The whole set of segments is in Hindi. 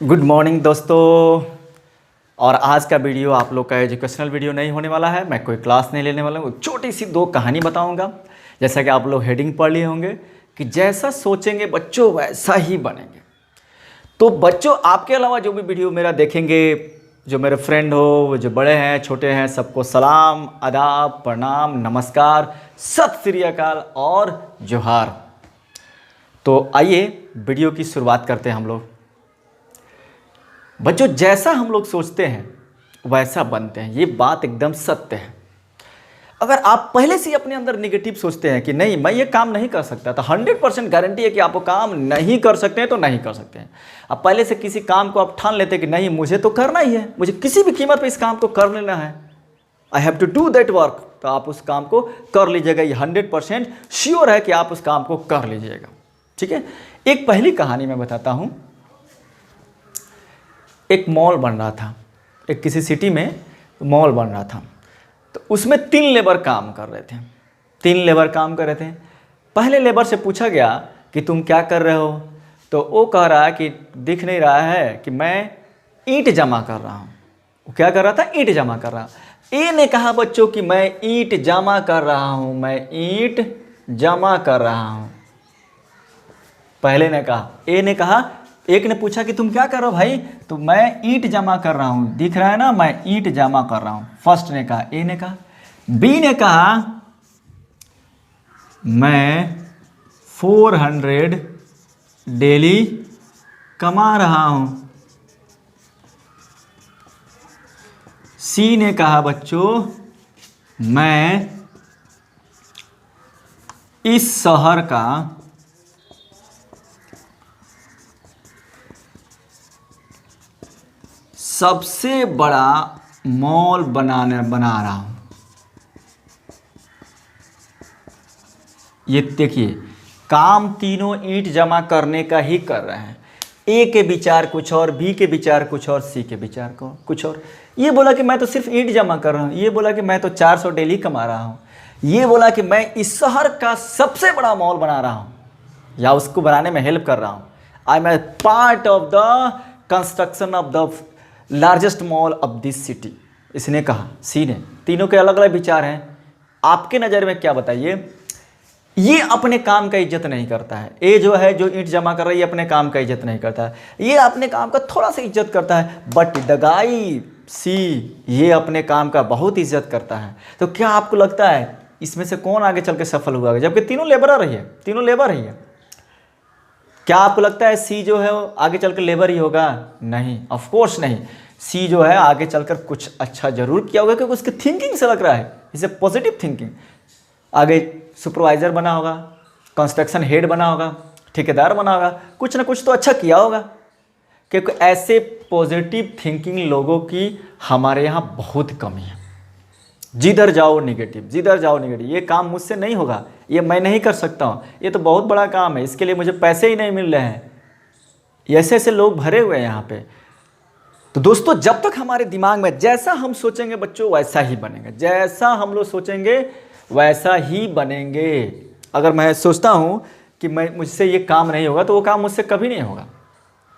गुड मॉर्निंग दोस्तों। और आज का वीडियो आप लोग का एजुकेशनल वीडियो नहीं होने वाला है। मैं कोई क्लास नहीं लेने वाला हूँ, छोटी सी दो कहानी बताऊंगा। जैसा कि आप लोग हेडिंग पढ़ लिए होंगे कि जैसा सोचेंगे बच्चों वैसा ही बनेंगे। तो बच्चों आपके अलावा जो भी वीडियो मेरा देखेंगे, जो मेरे फ्रेंड हो, जो बड़े हैं छोटे हैं, सबको सलाम, आदाब, प्रणाम, नमस्कार, सत श्री अकाल और जोहार। तो आइए वीडियो की शुरुआत करते हैं हम लोग। बच्चों जैसा हम लोग सोचते हैं वैसा बनते हैं, ये बात एकदम सत्य है। अगर आप पहले से ही अपने अंदर नेगेटिव सोचते हैं कि नहीं मैं ये काम नहीं कर सकता, तो 100% गारंटी है कि आप वो काम नहीं कर सकते हैं। तो नहीं कर सकते हैं। आप पहले से किसी काम को आप ठान लेते हैं कि नहीं मुझे तो करना ही है, मुझे किसी भी कीमत पे इस काम को कर लेना है, I have to do that work, तो आप उस काम को कर लीजिएगा। ये 100% श्योर है कि आप उस काम को कर लीजिएगा। ठीक है, एक पहली कहानी मैं बताता हूँ। एक मॉल बन रहा था, एक किसी सिटी में मॉल बन रहा था। तो उसमें 3 लेबर काम कर रहे थे। 3 लेबर काम कर रहे थे। पहले लेबर से पूछा गया कि तुम क्या कर रहे हो, तो वो कह रहा है कि दिख नहीं रहा है कि मैं ईंट जमा कर रहा हूँ। वो क्या कर रहा था? ईंट जमा कर रहा। ए ने कहा बच्चों कि मैं ईंट जमा कर रहा हूँ, मैं ईंट जमा कर रहा हूँ। पहले ने कहा, ए ने कहा। एक ने पूछा कि तुम क्या कर रहे हो भाई, तो मैं ईंट जमा कर रहा हूं, दिख रहा है ना मैं ईंट जमा कर रहा हूं। फर्स्ट ने कहा, ए ने कहा। बी ने कहा मैं 400 डेली कमा रहा हूं। सी ने कहा बच्चों मैं इस शहर का सबसे बड़ा मॉल बना रहा हूं। ये देखिए, काम तीनों ईंट जमा करने का ही कर रहे हैं। ए के विचार कुछ और, बी के विचार कुछ और, सी के विचार को कुछ और। ये बोला कि मैं तो सिर्फ ईंट जमा कर रहा हूं, ये बोला कि मैं तो 400 डेली कमा रहा हूं, ये बोला कि मैं इस शहर का सबसे बड़ा मॉल बना रहा हूं या उसको बनाने में हेल्प कर रहा हूं। I am a part of the construction of the largest mall of this city, इसने कहा। सी ने। तीनों के अलग अलग विचार हैं। आपके नज़र में क्या बताइए? ये अपने काम का इज्जत नहीं करता है। ए जो है, जो ईंट जमा कर रही है, अपने काम का इज्जत नहीं करता है। ये अपने काम का थोड़ा सा इज्जत करता है, बट द गाई सी ये अपने काम का बहुत इज्जत करता है। तो क्या आपको लगता है इसमें से कौन आगे चल के सफल हुआ? जबकि तीनों लेबर ही है, तीनों लेबर ही है। क्या आपको लगता है सी जो है आगे चलकर लेबर ही होगा? नहीं, ऑफ कोर्स नहीं। सी जो है आगे चलकर कुछ अच्छा जरूर किया होगा, क्योंकि उसकी थिंकिंग से लग रहा है, इसे पॉजिटिव थिंकिंग। आगे सुपरवाइजर बना होगा, कंस्ट्रक्शन हेड बना होगा, ठेकेदार बना होगा, कुछ ना कुछ तो अच्छा किया होगा। क्योंकि ऐसे पॉजिटिव थिंकिंग लोगों की हमारे यहाँ बहुत कमी है। जिधर जाओ नेगेटिव, जिधर जाओ नेगेटिव, ये काम मुझसे नहीं होगा, ये मैं नहीं कर सकता हूँ, ये तो बहुत बड़ा काम है, इसके लिए मुझे पैसे ही नहीं मिल रहे हैं। ऐसे ऐसे लोग भरे हुए हैं यहाँ पे। तो दोस्तों जब तक हमारे दिमाग में जैसा हम सोचेंगे बच्चों वैसा ही बनेगा, जैसा हम लोग सोचेंगे वैसा ही बनेंगे। अगर मैं सोचता हूँ कि मुझसे ये काम नहीं होगा, तो वो काम मुझसे कभी नहीं होगा।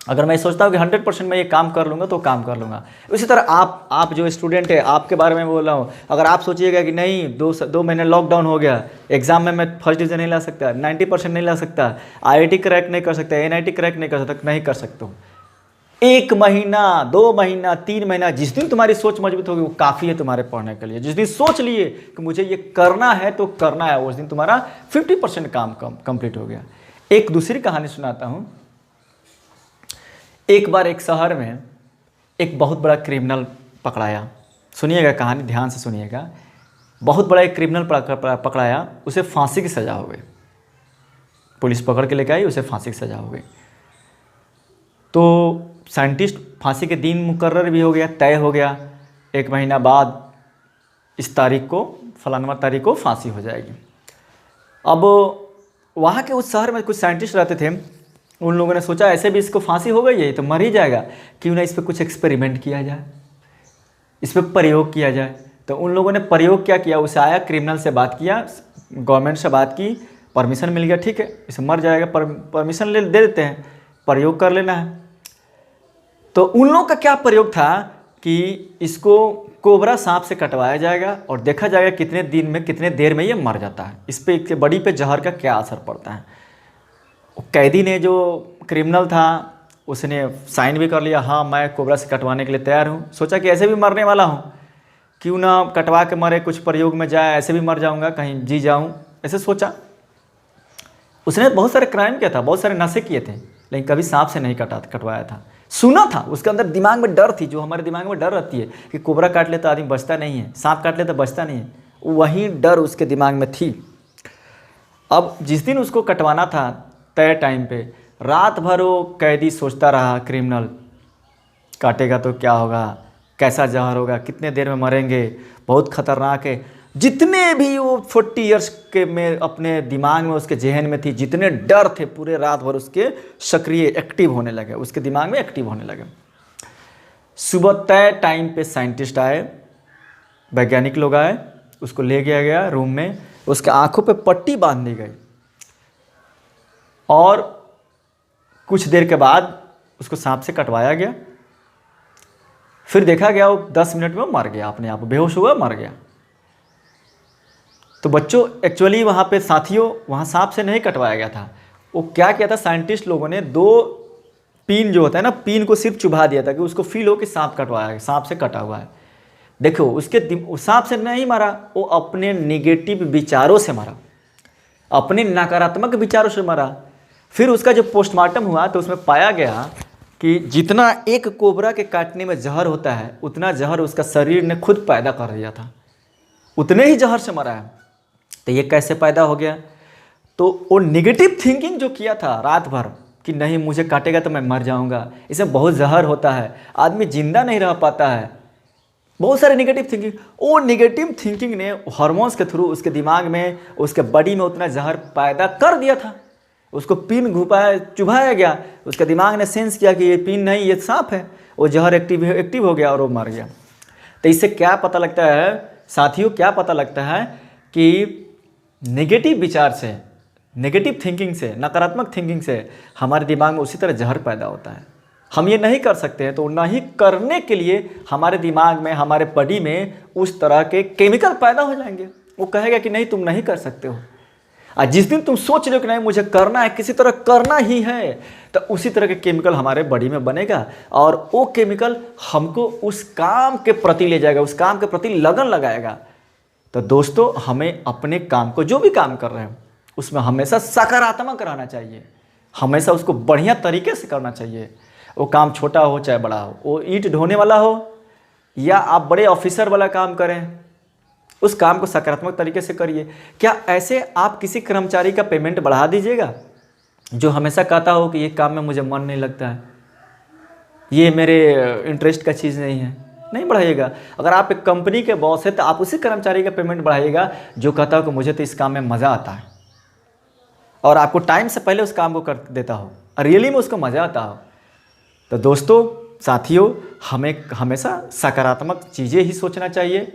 अगर मैं सोचता हूँ कि 100% मैं ये काम कर लूँगा, तो काम कर लूँगा। इसी तरह आप जो स्टूडेंट है, आपके बारे में बोल रहा हूँ। अगर आप सोचिएगा कि नहीं 2 महीने लॉकडाउन हो गया, एग्जाम में मैं फर्स्ट डिवीजन नहीं ला सकता, 90% नहीं ला सकता, IIT क्रैक नहीं कर सकता, NIT क्रैक नहीं कर सकता, नहीं कर सकता हूँ। 1 महीना, 2 महीना, 3 महीना, जिस दिन तुम्हारी सोच मजबूत होगी वो काफ़ी है तुम्हारे पढ़ने के लिए। जिस दिन सोच लिए कि मुझे ये करना है तो करना है, उस दिन तुम्हारा 50% काम कंप्लीट हो गया। एक दूसरी कहानी सुनाता हूँ। एक बार एक शहर में एक बहुत बड़ा क्रिमिनल पकड़ाया। सुनिएगा कहानी, ध्यान से सुनिएगा। बहुत बड़ा एक क्रिमिनल पकड़ाया, उसे फांसी की सज़ा हो गई। पुलिस पकड़ के लेके आई, उसे फांसी की सज़ा हो गई। तो साइंटिस्ट फांसी के दिन मुकर्रर भी हो गया, तय हो गया। 1 महीना बाद इस तारीख को, फलाना तारीख को फांसी हो जाएगी। अब वहाँ के उस शहर में कुछ साइंटिस्ट रहते थे। उन लोगों ने सोचा ऐसे भी इसको फांसी हो गई है, तो मर ही जाएगा, क्यों ना इस पर कुछ एक्सपेरिमेंट किया जाए, इस पर प्रयोग किया जाए। तो उन लोगों ने प्रयोग क्या किया, उसे आया, क्रिमिनल से बात किया, गवर्नमेंट से बात की, परमिशन मिल गया, ठीक है इसे मर जाएगा, परमिशन दे देते हैं, प्रयोग कर लेना है। तो उन लोगों का क्या प्रयोग था कि इसको कोबरा सांप से कटवाया जाएगा और देखा जाएगा कितने दिन में, कितने देर में ये मर जाता है, इस पे इसके बॉडी पे जहर का क्या असर पड़ता है। कैदी ने, जो क्रिमिनल था, उसने साइन भी कर लिया, हाँ मैं कोबरा से कटवाने के लिए तैयार हूँ। सोचा कि ऐसे भी मरने वाला हूँ, क्यों ना कटवा के मरे, कुछ प्रयोग में जाए, ऐसे भी मर जाऊँगा, कहीं जी जाऊँ, ऐसे सोचा। उसने बहुत सारे क्राइम किया था, बहुत सारे नशे किए थे, लेकिन कभी सांप से नहीं कटवाया था। सुना था, उसके अंदर दिमाग में डर थी, जो हमारे दिमाग में डर रहती है कि कोबरा काट ले तो आदमी बचता नहीं है, सांप काट ले तो बचता नहीं है, वही डर उसके दिमाग में थी। अब जिस दिन उसको कटवाना था तय टाइम पे, रात भर वो कैदी सोचता रहा, क्रिमिनल, काटेगा तो क्या होगा, कैसा जहर होगा, कितने देर में मरेंगे, बहुत खतरनाक है। जितने भी वो 40 ईयर्स के में अपने दिमाग में, उसके जहन में थी, जितने डर थे, पूरे रात भर उसके सक्रिय, एक्टिव होने लगे, उसके दिमाग में एक्टिव होने लगे। सुबह तय टाइम पे साइंटिस्ट आए, वैज्ञानिक लोग आए, उसको ले गया गया रूम में, उसके आंखों पे पट्टी बांध दी गई और कुछ देर के बाद उसको सांप से कटवाया गया। फिर देखा गया वो 10 मिनट में मर गया, अपने आप बेहोश हुआ, मर गया। तो बच्चों, एक्चुअली वहाँ पे साथियों, वहाँ सांप से नहीं कटवाया गया था। वो क्या किया था, साइंटिस्ट लोगों ने 2 पिन जो होता है ना, पिन को सिर्फ चुभा दिया था कि उसको फील हो कि सांप कटवाया है, सांप से कटा हुआ है। देखो, उसके सांप से नहीं मरा, वो अपने निगेटिव विचारों से मरा, अपने नकारात्मक विचारों से मरा। फिर उसका जो पोस्टमार्टम हुआ तो उसमें पाया गया कि जितना एक कोबरा के काटने में जहर होता है, उतना जहर उसका शरीर ने खुद पैदा कर दिया था, उतने ही जहर से मरा है। तो ये कैसे पैदा हो गया? तो वो नेगेटिव थिंकिंग जो किया था रात भर कि नहीं मुझे काटेगा तो मैं मर जाऊंगा, इसमें बहुत जहर होता है, आदमी जिंदा नहीं रह पाता है, बहुत सारे नेगेटिव थिंकिंग। वो नेगेटिव थिंकिंग ने हार्मोन्स के थ्रू उसके दिमाग में, उसके बॉडी में उतना जहर पैदा कर दिया था। उसको पिन घुपाया, चुभाया गया, उसके दिमाग ने सेंस किया कि ये पिन नहीं, ये सांप है, वो जहर एक्टिव हो गया और वो मर गया। तो इससे क्या पता लगता है साथियों, क्या पता लगता है कि नेगेटिव विचार से, नेगेटिव थिंकिंग से, नकारात्मक थिंकिंग से हमारे दिमाग में उसी तरह जहर पैदा होता है। हम ये नहीं कर सकते हैं, तो नहीं करने के लिए हमारे दिमाग में, हमारे बॉडी में उस तरह के केमिकल पैदा हो जाएंगे। वो कहेगा कि नहीं तुम नहीं कर सकते हो। और जिस दिन तुम सोच रहे हो कि नहीं मुझे करना है, किसी तरह करना ही है, तो उसी तरह के केमिकल हमारे बॉडी में बनेगा और वो केमिकल हमको उस काम के प्रति ले जाएगा, उस काम के प्रति लगन लगाएगा। तो दोस्तों, हमें अपने काम को, जो भी काम कर रहे हैं, उसमें हमेशा सकारात्मक रहना चाहिए, हमेशा उसको बढ़िया तरीके से करना चाहिए। वो काम छोटा हो चाहे बड़ा हो, वो ईंट ढोने वाला हो या आप बड़े ऑफिसर वाला काम करें, उस काम को सकारात्मक तरीके से करिए। क्या ऐसे आप किसी कर्मचारी का पेमेंट बढ़ा दीजिएगा जो हमेशा कहता हो कि ये काम में मुझे मन नहीं लगता है, ये मेरे इंटरेस्ट का चीज़ नहीं है? नहीं बढ़ाइएगा। अगर आप एक कंपनी के बॉस है तो आप उसी कर्मचारी का पेमेंट बढ़ाइएगा जो कहता हो कि मुझे तो इस काम में मज़ा आता है और आपको टाइम से पहले उस काम को कर देता हो और रियली में उसको मज़ा आता हो। तो दोस्तों, साथियों, हमें हमेशा सकारात्मक चीज़ें ही सोचना चाहिए।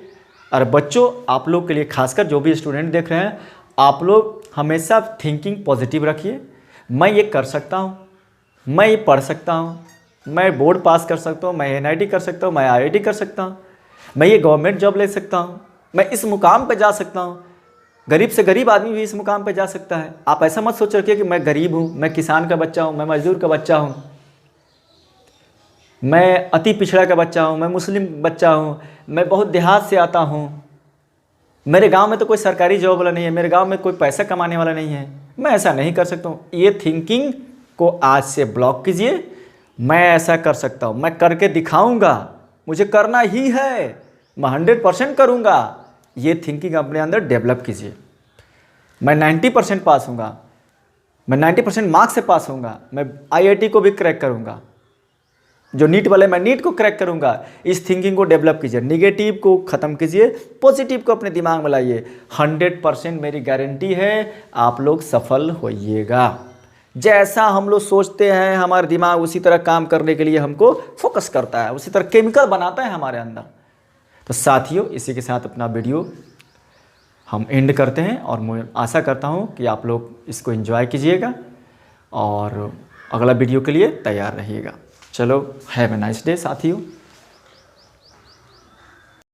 और बच्चों, आप लोग के लिए, खासकर जो भी स्टूडेंट देख रहे हैं, आप लोग हमेशा थिंकिंग पॉजिटिव रखिए। मैं ये कर सकता हूँ, मैं ये पढ़ सकता हूँ, मैं बोर्ड पास कर सकता हूँ, मैं NIT कर सकता हूँ, मैं IIT कर सकता हूँ, मैं ये गवर्नमेंट जॉब ले सकता हूँ, मैं इस मुकाम पे जा सकता हूँ। गरीब से गरीब आदमी भी इस मुकाम पे जा सकता है। आप ऐसा मत सोच रखिए कि मैं गरीब हूँ, मैं किसान का बच्चा हूँ, मैं मजदूर का बच्चा हूँ, मैं अति पिछड़ा का बच्चा हूँ, मैं मुस्लिम बच्चा हूँ, मैं बहुत देहात से आता हूँ, मेरे गांव में तो कोई सरकारी जॉब वाला नहीं है, मेरे गांव में कोई पैसा कमाने वाला नहीं है, मैं ऐसा नहीं कर सकता हूँ। ये थिंकिंग को आज से ब्लॉक कीजिए। मैं ऐसा कर सकता हूँ, मैं करके दिखाऊंगा, मुझे करना ही है, मैं 100% करूँगा। ये थिंकिंग अपने अंदर डेवलप कीजिए। मैं 90% पास होऊंगा, मैं 90% मार्क्स से पास होऊंगा, मैं IIT को भी क्रैक करूँगा, जो नीट वाले मैं नीट को क्रैक करूंगा। इस थिंकिंग को डेवलप कीजिए, निगेटिव को ख़त्म कीजिए, पॉजिटिव को अपने दिमाग में लाइए। 100% मेरी गारंटी है आप लोग सफल होइएगा। जैसा हम लोग सोचते हैं, हमारा दिमाग उसी तरह काम करने के लिए हमको फोकस करता है, उसी तरह केमिकल बनाता है हमारे अंदर। तो साथियों, इसी के साथ अपना वीडियो हम एंड करते हैं और मैं आशा करता हूँ कि आप लोग इसको एंजॉय कीजिएगा और अगला वीडियो के लिए तैयार रहिएगा। चलो हैव ए नाइस डे साथियों।